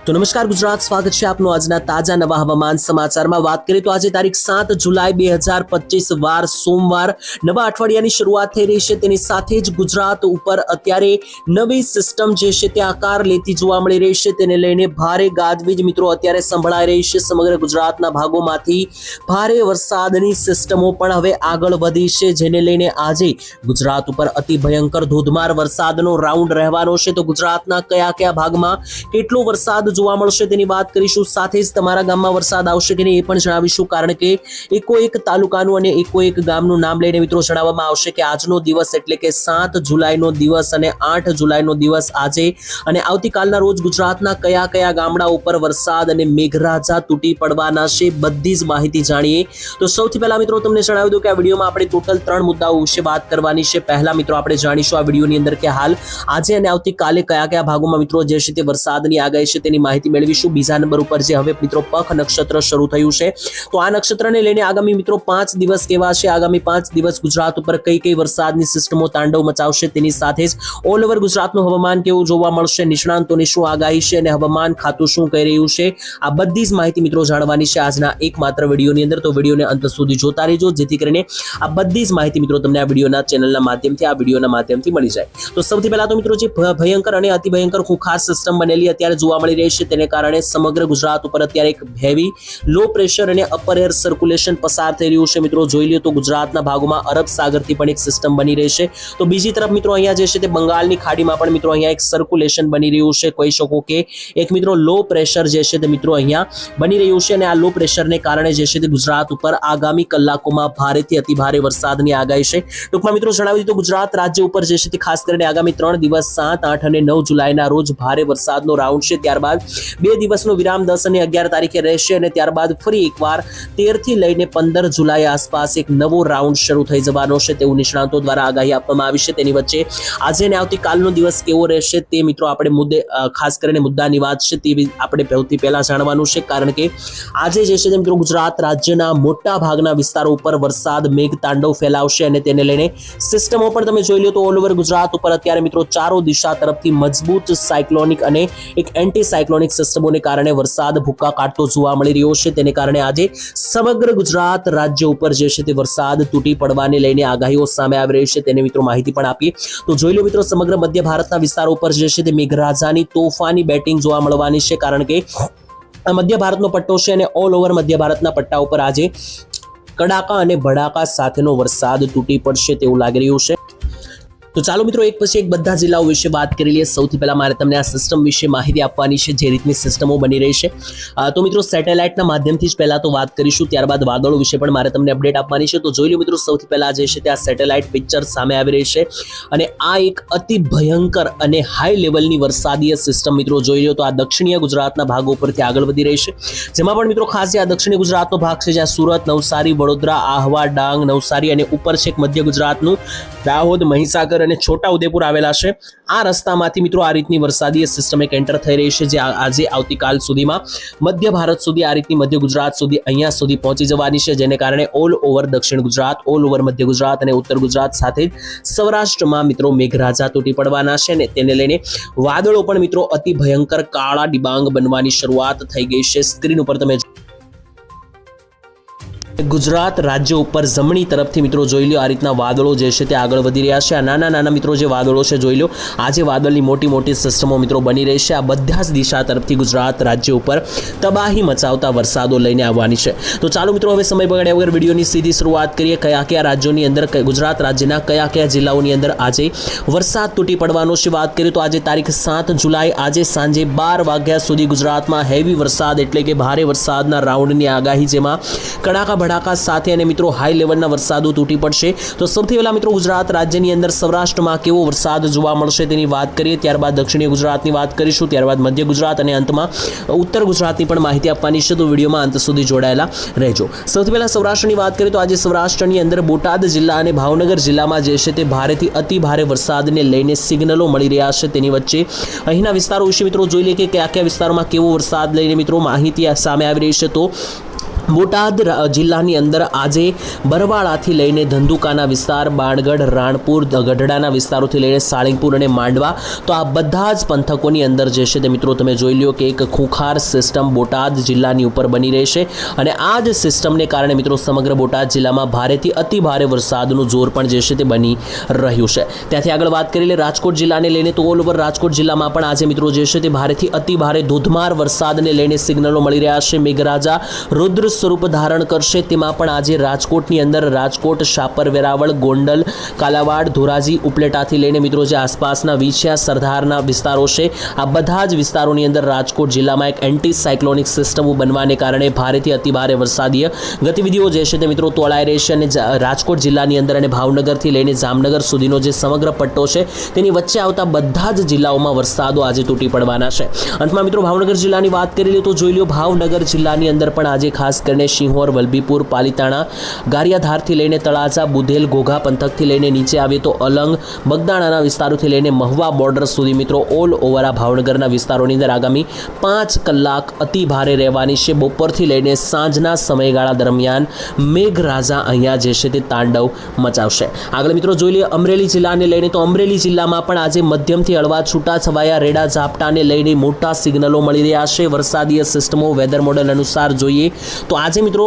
તો નમસ્કાર ગુજરાત, સ્વાગત છે આપનું આજના તાજા નવા હવામાન સમાચારમાં। વાત કરીએ તો આજે તારીખ 7 જુલાઈ 2025 વાર સોમવાર નવા અઠવાડિયાની શરૂઆત થઈ રહી છે। તેની સાથે જ ગુજરાત ઉપર અત્યારે નવી સિસ્ટમ જે છે તે આકાર લેતી જોવા મળી રહી છે। તેને લઈને ભારે ગાજવીજ મિત્રો અત્યારે સંભળાઈ રહી છે। સમગ્ર ગુજરાતના ભાગોમાંથી ભારે વરસાદની સિસ્ટમો પણ હવે આગળ વધી છે, જેને લઈને આજે ગુજરાત ઉપર અતિ ભયંકર ધોધમાર વરસાદનો રાઉન્ડ રહેવાનો છે। તો ગુજરાતના કયા ભાગમાં કેટલો વરસાદ જોવા મળશે તેની વાત કરીશું। સાથે જ તમારા ગામમાં વરસાદ આવશે કે નહીં એ પણ જણાવીશું, કારણ કે એકો એક તાલુકાનું અને એકો એક ગામનું નામ લઈને મિત્રો જણાવવામાં આવશે કે આજનો દિવસ એટલે કે 7 જુલાઈનો દિવસ અને 8 જુલાઈનો દિવસ આજે અને આવતીકાલના રોજ ગુજરાતના કયા ગામડા ઉપર વરસાદ અને મેઘરાજા તૂટી પડવાના છે, બધી જ માહિતી જાણીએ। તો સૌથી પહેલા મિત્રો તમને જણાવી દઉં કે આ વિડીયોમાં આપણે ટોટલ 3 મુદ્દાઓ વિશે વાત કરવાની છે। પહેલા મિત્રો આપણે જાણીશું આ વિડીયોની અંદર કે હાલ આજે અને આવતીકાલે કયા ભાગોમાં મિત્રો જે છે તે વરસાદની આગાહી છે તેની માહિતી મેળવીશું। બીજા નંબર ઉપર જે હવે મિત્રો પખ નક્ષત્ર શરૂ થયું છે, તો આ નક્ષત્રને લઈને આગામી મિત્રો 5 દિવસ કેવા છે, આગામી 5 દિવસ ગુજરાત ઉપર કઈ વરસાદની સિસ્ટમો તાંડવ મચાવશે, તેની સાથે જ ઓલ ઓવર ગુજરાતનું હવામાન કેવું જોવા મળશે, નિષ્ણાંતોની શું આગાહી છે અને હવામાન ખાતું શું કહી રહ્યું છે, આ બધી જ માહિતી મિત્રો જાણવાની છે આજના એકમાત્ર વિડીયોની અંદર। તો વિડીયોને અંત સુધી જોતા રહેજો, જેથી કરીને આ બધી જ માહિતી મિત્રો તમને આ વિડીયોના ચેનલના માધ્યમથી આ વિડીયોના માધ્યમથી મળી જાય। તો સૌથી પહેલા તો મિત્રો જે ભયંકર અને અતિ ભયંકર ખૂંખાર સિસ્ટમ બનેલી અત્યારે જોવા મળી રહી છે, તેને કારણે સમગ્ર ગુજરાત ઉપર અત્યારે એક હેવી લો પ્રેશર અને અપર એર સર્ક્યુલેશન પસાર થઈ રહ્યું છે। મિત્રો જોઈ લ્યો તો ગુજરાતના ભાગોમાં અરબ સાગરથી પણ એક સિસ્ટમ બની રહી છે, તો બીજી તરફ મિત્રો અહીંયા જે છે તે બંગાળની ખાડીમાં પણ મિત્રો અહીંયા એક સર્ક્યુલેશન બની રહ્યું છે, કહી શકો કે એક મિત્રો લો પ્રેશર જે છે તે મિત્રો અહીંયા બની રહ્યું છે અને આ લો પ્રેશરને કારણે જે છે તે ગુજરાત ઉપર આગામી કલાકોમાં ભારેથી અતિ ભારે વરસાદની આગાહી છે। ટૂંકમાં મિત્રો જણાવી દીધું, ગુજરાત રાજ્ય ઉપર જે છે તે ખાસ કરીને આગામી 3 દિવસ 7, 8 અને 9 જુલાઈના રોજ ભારે વરસાદનો રાઉન્ડ છે। ત્યારબાદ 2 દિવસનો વિરામ 10 અને 11 તારીખે રહેશે અને ત્યારબાદ ફરી એકવાર 13 થી લઈને 15 જુલાઈ આસપાસ એક નવો રાઉન્ડ શરૂ થઈ જવાનો છે, તેવું નિષ્ણાંતો દ્વારા આગાહી આપવામાં આવી છે। તેની વચ્ચે આજે અને આવતીકાલનો દિવસ કેવો રહેશે તે મિત્રો આપણે મુદ્દે ખાસ કરીને મુદ્દાની વાત છે તે આપણે સૌથી પહેલા જાણવાનું છે, કારણ કે આજે જે છે તે મિત્રો ગુજરાત રાજ્યના મોટા ભાગના વિસ્તારો ઉપર વરસાદ મેઘ તાંડવ ફેલાવશે અને તેને લઈને સિસ્ટમો પણ તમે જોઈ લો તો ઓલ ઓવર ગુજરાત ઉપર અત્યારે મિત્રો ચારો દિશા તરફથી મજબૂત સાયક્લોનિક અને એક એન્ટી સાયક્લોનિક સિસ્ટમોને કારણે વરસાદ ભૂક્કા કાઢતો જોવા મળી રહ્યો છે। તેને કારણે આજે સમગ્ર ગુજરાત રાજ્ય ઉપર જે છે તે વરસાદ તૂટી પડવાને લઈને આગાહીઓ સામે આવી રહી છે, તેને મિત્રો માહિતી પણ આપીએ। તો જોઈ લો મિત્રો સમગ્ર મધ્ય ભારતના વિસ્તારો ઉપર જે છે તે મેઘરાજાની તોફાની બેટિંગ જોવા મળવાની છે, કારણ કે આ મધ્ય ભારતનો પટ્ટો છે અને ઓલ ઓવર મધ્ય ભારતના પટ્ટા ઉપર આજે કડાકા અને ભડાકા સાથેનો વરસાદ તૂટી પડશે તેવું લાગી રહ્યું છે। તો ચાલો મિત્રો એક પછી એક બધા જિલ્લાઓ વિશે વાત કરી લઈએ। સૌથી પહેલા મારે તમને આ સિસ્ટમ વિશે માહિતી આપવાની છે, જે રીતની સિસ્ટમો બની રહી છે। તો મિત્રો સેટેલાઇટના માધ્યમથી જ પહેલા તો વાત કરીશું, ત્યારબાદ વાદળો વિશે પણ મારે તમને અપડેટ આપવાની છે। તો જોઈ લો મિત્રો સૌથી પહેલા જે છે તે આ સેટેલાઇટ પિક્ચર સામે આવી રહી છે અને આ એક અતિ ભયંકર અને હાઈ લેવલની વરસાદીય સિસ્ટમ મિત્રો જોઈ લો તો આ દક્ષિણીય ગુજરાતના ભાગો ઉપરથી આગળ વધી રહી છે, જેમાં પણ મિત્રો ખાસ આ દક્ષિણીય ગુજરાતનો ભાગ છે, જ્યાં સુરત, નવસારી, વડોદરા, આહવા, ડાંગ, નવસારી અને ઉપર છે મધ્ય ગુજરાતનું દાહોદ, મહીસાગર અને છોટા ઉદેપુર આવેલા છે। આ રસ્તામાંથી મિત્રો આ રીતની વરસાદીય સિસ્ટમ એક એન્ટર થઈ રહી છે, જે આજે આવતીકાલ સુધીમાં મધ્ય ભારત સુધી આ રીતની મધ્ય ગુજરાત સુધી અહીંયા સુધી પહોંચી જવાની છે, જેને કારણે ઓલ ઓવર દક્ષિણ ગુજરાત, ઓલ ઓવર મધ્ય ગુજરાત અને ઉત્તર ગુજરાત સાથે સૌરાષ્ટ્રમાં મિત્રો મેઘરાજા તૂટી પડવાના છે અને તેને લઈને વાદળો પણ મિત્રો અતિ ભયંકર કાળા ડિબાંગ બનવાની શરૂઆત થઈ ગઈ છે। સ્ક્રીન ઉપર તમે ગુજરાત રાજ્ય ઉપર જમણી તરફથી મિત્રો જોઈ લો આ રીતના વાદળો જે છે તે આગળ વધી રહ્યા છે। આ નાના મિત્રો જે વાદળો છે જોઈ લો, આજે વાદળની મોટી સિસ્ટમો મિત્રો બની રહી છે। આ બધા જ દિશા તરફથી ગુજરાત રાજ્ય ઉપર તબાહી મચાવતા વરસાદો લઈને આવવાની છે। તો ચાલો મિત્રો હવે સમય બગાડ્યા વગર વિડીયોની સીધી શરૂઆત કરીએ। કયા રાજ્યોની અંદર, ગુજરાત રાજ્યના કયા જિલ્લાઓની અંદર આજે વરસાદ તૂટી પડવાનો છે વાત કરીએ તો આજે તારીખ 7 જુલાઈ આજે સાંજે 12 વાગ્યા સુધી ગુજરાતમાં હેવી વરસાદ એટલે કે ભારે વરસાદના રાઉન્ડની આગાહી, જેમાં કડાકા ભડાકા સાથે અને મિત્રો હાઈ લેવલના વરસાદો તૂટી પડશે। તો સૌથી પહેલા મિત્રો ગુજરાત રાજ્યની અંદર સૌરાષ્ટ્રમાં કેવો વરસાદ જોવા મળશે તેની વાત કરીએ, ત્યારબાદ દક્ષિણીય ગુજરાતની વાત કરીશું, ત્યારબાદ મધ્ય ગુજરાત અને અંતમાં ઉત્તર ગુજરાતની પણ માહિતી આપવાની છે, તો વિડીયોમાં અંત સુધી જોડાયેલા રહેજો। સૌથી પહેલા સૌરાષ્ટ્રની વાત કરીએ તો આજે સૌરાષ્ટ્રની અંદર બોટાદ જિલ્લા અને ભાવનગર જિલ્લામાં જે છે તે ભારેથી અતિ ભારે વરસાદને લઈને સિગ્નલો મળી રહ્યા છે। તેની વચ્ચે અહીંના વિસ્તારો વિશે મિત્રો જોઈ લઈએ કે કયા વિસ્તારોમાં કેવો વરસાદ લઈને મિત્રો માહિતી સામે આવી રહી છે। તો બોટાદ જિલ્લાની અંદર આજે બરવાળાથી લઈને ધંધુકાના વિસ્તાર, બાણગઢ, રાણપુર, ગઢડાના વિસ્તારોથી લઈને સાળીંગપુર અને માંડવા, તો આ બધા જ પંથકોની અંદર જે છે તે મિત્રો તમે જોઈ લો કે એક ખૂંખાર સિસ્ટમ બોટાદ જિલ્લાની ઉપર બની રહેશે અને આ જ સિસ્ટમને કારણે મિત્રો સમગ્ર બોટાદ જિલ્લામાં ભારેથી અતિ ભારે વરસાદનું જોર પણ જે છે તે બની રહ્યું છે. ત્યાંથી આગળ વાત કરી લે રાજકોટ જિલ્લાને લઈને, તો ઓલ ઓવર રાજકોટ જિલ્લામાં પણ આજે મિત્રો જે છે તે ભારેથી અતિ ભારે ધોધમાર વરસાદને લઈને સિગ્નલો મળી રહ્યા છે. મેઘરાજા રુદ્ર સ્વરૂપ ધારણ કરશે, તેમાં પણ આજે રાજકોટની અંદર રાજકોટ, શાપર, વેરાવળ, ગોંડલ, કાલાવાડ, ધોરાજી, ઉપલેટાથી લઈને મિત્રો જે આસપાસના વિછિયા, સરદારના વિસ્તારો છે, આ બધા જ વિસ્તારોની અંદર રાજકોટ જિલ્લામાં એક એન્ટી સાયક્લોનિક સિસ્ટમ બનવાને કારણે ભારેથી અતિભારે વરસાદીય ગતિવિધિઓ જે છે તે મિત્રો તોળાઈ રહેશે અને રાજકોટ જિલ્લાની અંદર અને ભાવનગરથી લઈને જામનગર સુધીનો જે સમગ્ર પટ્ટો છે તેની વચ્ચે આવતા બધા જ જિલ્લાઓમાં વરસાદો આજે તૂટી પડવાના છે. અંતમાં મિત્રો ભાવનગર જિલ્લાની વાત કરી લે તો જોઈ લો ભાવનગર જિલ્લાની અંદર પણ આજે ખાસ કરીને શિહોર, વલભીપુર, પાલીતાણા, ગારિયાધારથી લઈને તળાજા, બુધેલ, ઘોઘા પંથકથી લઈને નીચે આવે તો અલંગ, બગદાણાના વિસ્તારોથી લઈને મહુવા બોર્ડર સુધી મિત્રો ઓલ ઓવર આ ભાવનગરના વિસ્તારોની અંદર આગામી 5 કલાક અતિ ભારે રહેવાની છે. બપોરથી લઈને સાંજના સમયગાળા દરમિયાન મેઘરાજા અહીંયા જે છે તે તાંડવ મચાવશે. આગળ મિત્રો જોઈ લઈએ અમરેલી જિલ્લાને લઈને, તો અમરેલી જિલ્લામાં પણ આજે મધ્યમથી હળવા છૂટાછવાયા રેડા ઝાપટાને લઈને મોટા સિગ્નલો મળી રહ્યા છે. વરસાદીય સિસ્ટમો વેધર મોડેલ અનુસાર જોઈએ તો આજે મિત્રો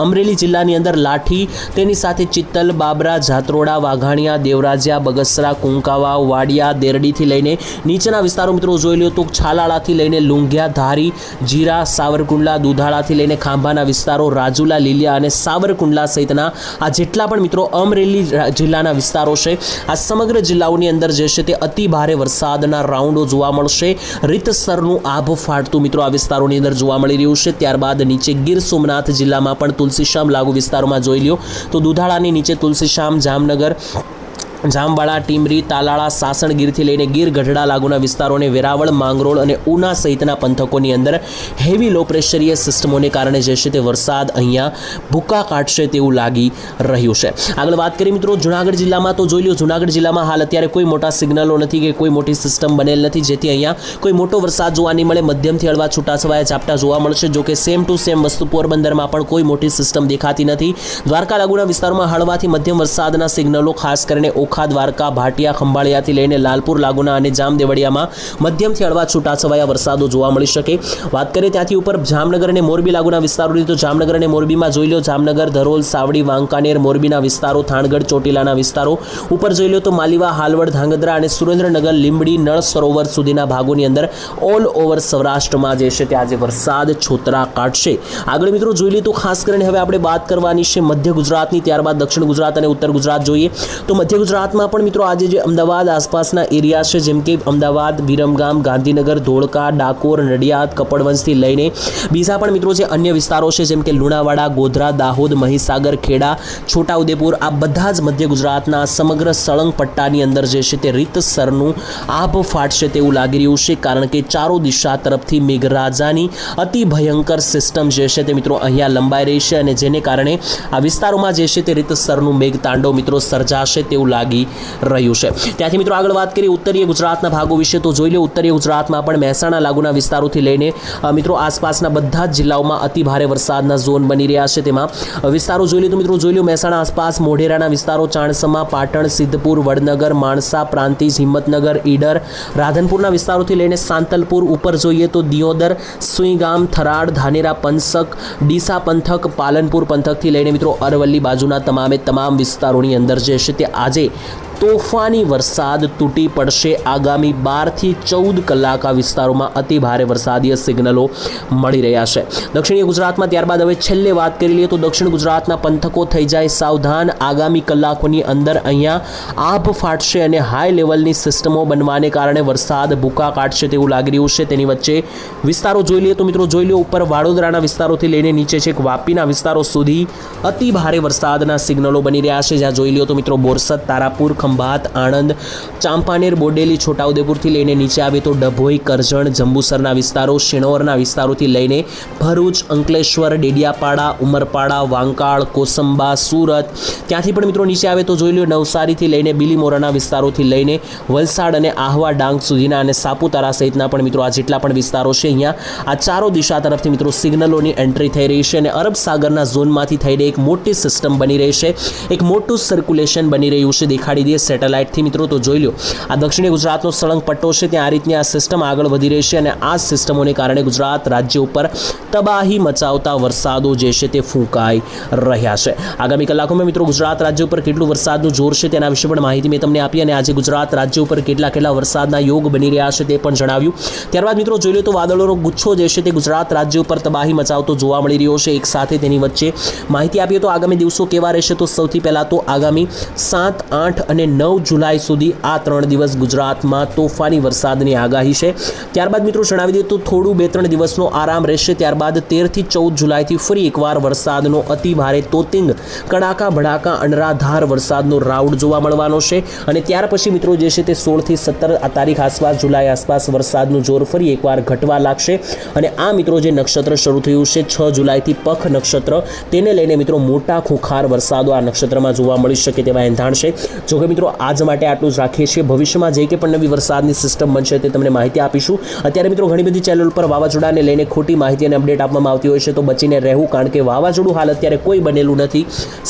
અમરેલી જિલ્લાની અંદર લાઠી, તેની સાથે ચિત્તલ, બાબરા, જાત્રોડા, વાઘાણિયા, દેવરાજ્યા, બગસરા, કુંકાવા, વાડિયા, દેરડીથી લઈને નીચેના વિસ્તારો મિત્રો જોઈ લો તો છાલાળાથી લઈને લુંઘિયા, ધારી, જીરા, સાવરકુંડલા, દુધાળાથી લઈને ખાંભાના વિસ્તારો, રાજુલા, લીલિયા અને સાવરકુંડલા સહિતના આ જેટલા પણ મિત્રો અમરેલી જિલ્લાના વિસ્તારો છે, આ સમગ્ર જિલ્લાઓની અંદર જે છે તે અતિ ભારે વરસાદના રાઉન્ડો જોવા મળશે. રીતસરનું આભ ફાટતું મિત્રો આ વિસ્તારોની અંદર જોવા મળી રહ્યું છે. ત્યારબાદ નીચે ગીર સોમનાથ જિલ્લામાં પણ તુલસીશ્યામ લાગુ વિસ્તારોમાં જોઈ લ્યો તો દુધાળાની નીચે તુલસીશ્યામ, જામનગર, જામવાળા, ટીમરી, તાલાળા, સાસણગીરથી લઈને ગીર ગઢડા લાગુના વિસ્તારોને વેરાવળ, માંગરોળ અને ઉના સહિતના પંથકોની અંદર હેવી લો પ્રેશરીય સિસ્ટમોને કારણે જે છે તે વરસાદ અહીંયા ભૂકા કાઢશે તેવું લાગી રહ્યું છે. આગળ વાત કરીએ મિત્રો જૂનાગઢ જિલ્લામાં, તો જોઈ લો જૂનાગઢ જિલ્લામાં હાલ અત્યારે કોઈ મોટા સિગ્નલો નથી કે કોઈ મોટી સિસ્ટમ બનેલ નથી, જેથી અહીંયા કોઈ મોટો વરસાદ જોવા નહીં મળે. મધ્યમથી હળવા છૂટાછવાયા ઝાપટા જોવા મળશે. જો કે સેમ ટુ સેમ વસ્તુ પોરબંદરમાં પણ કોઈ મોટી સિસ્ટમ દેખાતી નથી. દ્વારકા લાગુના વિસ્તારોમાં હળવાથી મધ્યમ વરસાદના સિગ્નલો ખાસ કરીને ઓખા, દ્વારકા, ભાટિયા, ખંભાળિયાથી લઈને લાલપુર લાગુના અને જામદેવળિયામાં મધ્યમથી હળવા છૂટાછવાયા વરસાદો જોવા મળી શકે. વાત કરીએ ત્યાંથી ઉપર જામનગર અને મોરબી લાગુના વિસ્તારોની, તો જામનગર અને મોરબીમાં જોઈ લો જામનગર, ધરોલ, સાવડી, વાંકાનેર, મોરબીના વિસ્તારો, થાણગઢ, ચોટીલાના વિસ્તારો ઉપર જોઈ લો તો માલીવા, હાલવડ, ધાંગધ્રા અને સુરેન્દ્રનગર, લીંબડી, નળ સરોવર સુધીના ભાગોની અંદર ઓલ ઓવર સૌરાષ્ટ્રમાં જે છે તે આજે વરસાદ છોતરા કાઢશે. આગળ મિત્રો જોઈ લે તો ખાસ કરીને હવે આપણે વાત કરવાની છે મધ્ય ગુજરાતની, ત્યારબાદ દક્ષિણ ગુજરાત અને ઉત્તર ગુજરાત જોઈએ તો મધ્ય ગુજરાતમાં પણ મિત્રો આજે જે અમદાવાદ આસપાસના એરિયા છે જેમ કે અમદાવાદ, વિરમગામ, ગાંધીનગર, ધોળકા, ડાકોર, નડિયાદ, કપડવંજથી લઈને બીજા પણ મિત્રો જે અન્ય વિસ્તારો છે જેમ કે લુણાવાડા, ગોધરા, દાહોદ, મહીસાગર, ખેડા, છોટાઉદેપુર, આ બધા જ મધ્ય ગુજરાતના સમગ્ર સળંગ પટ્ટાની અંદર જે છે તે રીતસરનું આભ ફાટશે તેવું લાગી રહ્યું છે, કારણ કે ચારો દિશા તરફથી મેઘરાજાની અતિ ભયંકર સિસ્ટમ જે છે તે મિત્રો અહીંયા લંબાઈ રહી છે અને જેને કારણે આ વિસ્તારોમાં જે છે તે રીતસરનું મેઘતાંડવ મિત્રો સર્જાશે તેવું લાગી રહ્યું છે. ત્યાંથી મિત્રો આગળ વાત કરીએ ઉત્તરીય ગુજરાતના ભાગો વિશે, તો જોઈ લો ઉત્તરીય ગુજરાતમાં પણ મહેસાણા લાગુના વિસ્તારોથી લઈને મિત્રો આસપાસના બધા જ જિલ્લાઓમાં અતિ ભારે વરસાદના ઝોન બની રહ્યા છે. તેમાં વિસ્તારો જોઈ લો તો મિત્રો જોઈ લો મહેસાણા આસપાસ મોઢેરાના વિસ્તારો, ચાણસમા, પાટણ, સિદ્ધપુર, વડનગર, માણસા, પ્રાંતિજ, હિંમતનગર, ઈડર, રાધનપુરના વિસ્તારોથી લઈને સાંતલપુર ઉપર જોઈએ તો દિયોદર, સુઈગામ, થરાદ, ધાનેરા પંથક, ડીસા પંથક, પાલનપુર પંથકથી લઈને મિત્રો અરવલ્લી બાજુના તમામ વિસ્તારોની અંદર જે છે તે આજે તોફાની વરસાદ તૂટી પડશે. આગામી 12 થી 14 કલાક આ વિસ્તારોમાં અતિ ભારે વરસાદીય સિગ્નલો મળી રહ્યા છે. દક્ષિણીય ગુજરાતમાં ત્યારબાદ હવે છેલ્લે વાત કરી લઈએ તો દક્ષિણ ગુજરાતના પંથકો થઈ જાય સાવધાન. આગામી કલાકોની અંદર અહીંયા આભ ફાટશે અને હાઈ લેવલની સિસ્ટમો બનવાને કારણે વરસાદ ભૂકા કાઢશે તેવું લાગી રહ્યું છે. તેની વચ્ચે વિસ્તારો જોઈ લઈએ તો મિત્રો જોઈ લો ઉપર વાડોદરાના વિસ્તારોથી લઈને નીચે છેક વાપીના વિસ્તારો સુધી અતિ ભારે વરસાદના સિગ્નલો બની રહ્યા છે. જ્યાં જોઈ લો તો મિત્રો બોરસદ, તારાપુર, ખંભાત, આણંદ, ચાંપાનેર, બોડેલી, છોટાઉદેપુરથી લઈને નીચે આવે તો ડભોઈ, કરજણ, જંબુસરના વિસ્તારો, શિનોરના વિસ્તારોથી લઈને ભરૂચ, અંકલેશ્વર, ડેડિયાપાડા, ઉમરપાડા, વાંકાળ, કોસંબા, સુરત, ત્યાંથી પણ મિત્રો નીચે આવે તો જોઈ લો નવસારીથી લઈને બિલીમોરાના વિસ્તારોથી લઈને વલસાડ અને આહવા, ડાંગ સુધીના અને સાપુતારા સહિતના પણ મિત્રો આ જેટલા પણ વિસ્તારો છે અહીંયા આ ચારો દિશા તરફથી મિત્રો સિગ્નલોની એન્ટ્રી થઈ રહી છે અને અરબ સાગરના ઝોનમાંથી થઈને એક મોટી સિસ્ટમ બની રહી છે, એક મોટું સર્ક્યુલેશન બની રહ્યું છે. દેખાડી દઈએ સેટેલાઇટથી મિત્રો તો જોઈ લો આ દક્ષિણી ગુજરાતનો સળંગ પટ્ટો છે, ત્યાં આ રીતની આ સિસ્ટમ આગળ વધી રહી છે અને આ સિસ્ટમોને કારણે ગુજરાત રાજ્ય ઉપર તબાહી મચાવતા વરસાદો જે છે તે ફૂંકાઈ રહ્યા છે. આગામી કલાકોમાં મિત્રો ગુજરાત રાજ્ય ઉપર કેટલું વરસાદનું જોર છે તેના વિશે પણ માહિતી મેં તમને આપી અને આજે ગુજરાત રાજ્ય ઉપર કેટલા વરસાદના યોગ બની રહ્યા છે તે પણ જણાવ્યું. ત્યારબાદ મિત્રો જોઈ લો તો વાદળોનો ગુચ્છો જે છે તે ગુજરાત રાજ્ય ઉપર તબાહી મચાવતો જોવા મળી રહ્યો છે. એક સાથે તેની વચ્ચે માહિતી આપીએ તો આગામી દિવસો કેવા રહેશે તો સૌથી પહેલાં તો આગામી 7, 8 અને 9 જુલાઈ સુધી આ 3 દિવસ ગુજરાતમાં તોફાની વરસાદની આગાહી છે. ત્યારબાદ મિત્રો જણાવી દઈએ તો થોડું 2-3 દિવસનો આરામ રહેશે. ત્યારબાદ 13 થી 14 જુલાઈથી ફરી એકવાર વરસાદનો અતિ ભારે તોતિંગ કડાકા ભડાકા અનરાધાર વરસાદનો રાઉડ જોવા મળવાનો છે અને ત્યાર પછી મિત્રો જે છે તે 16 થી 17 આ તારીખ આસપાસ જુલાઈ આસપાસ વરસાદનું જોર ફરી એકવાર ઘટવા લાગશે અને આ મિત્રો જે નક્ષત્ર શરૂ થયું છે 6 જુલાઈથી પખ નક્ષત્ર, તેને લઈને મિત્રો મોટા ખુખાર વરસાદો આ નક્ષત્રમાં જોવા મળી શકે તેવા એંધાણ છે. જોકે મિત્રો આજ માટે આટલું જ રાખીએ છીએ. ભવિષ્યમાં જે કે પણ નવી વરસાદની સિસ્ટમ બનશે તે તમને માહિતી આપીશું. અત્યારે મિત્રો ઘણી બધી ચેનલ પર વાવાઝોડાને લઈને ખોટી માહિતી અને અપડેટ આપવામાં આવતી હોય છે તો બચીને રહેવું, કારણ કે વાવાઝોડું હાલ અત્યારે કોઈ બનેલું નથી.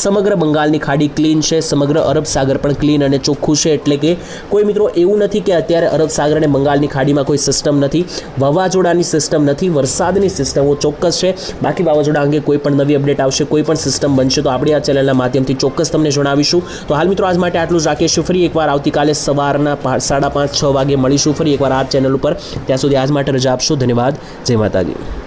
સમગ્ર બંગાળની ખાડી ક્લીન છે, સમગ્ર અરબ સાગર પણ ક્લીન અને ચોખ્ખું છે, એટલે કે કોઈ મિત્રો એવું નથી કે અત્યારે અરબ સાગર અને બંગાળની ખાડીમાં કોઈ સિસ્ટમ નથી, વાવાઝોડાની સિસ્ટમ નથી, વરસાદની સિસ્ટમો ચોક્કસ છે. બાકી વાવાઝોડા અંગે કોઈ પણ નવી અપડેટ આવશે, કોઈ પણ સિસ્ટમ બનશે તો આપણે આ ચેનલના માધ્યમથી ચોક્કસ તમને જણાવીશું. તો હાલ મિત્રો આજ માટે આટલું જ રાખીશું. ફરી એકવાર આવતીકાલે સવારના 5:30-6 વાગે મળીશું ફરી એકવાર આ ચેનલ ઉપર. ત્યાં સુધી આજ માટે રજા આપશો. ધન્યવાદ. જય માતાજી.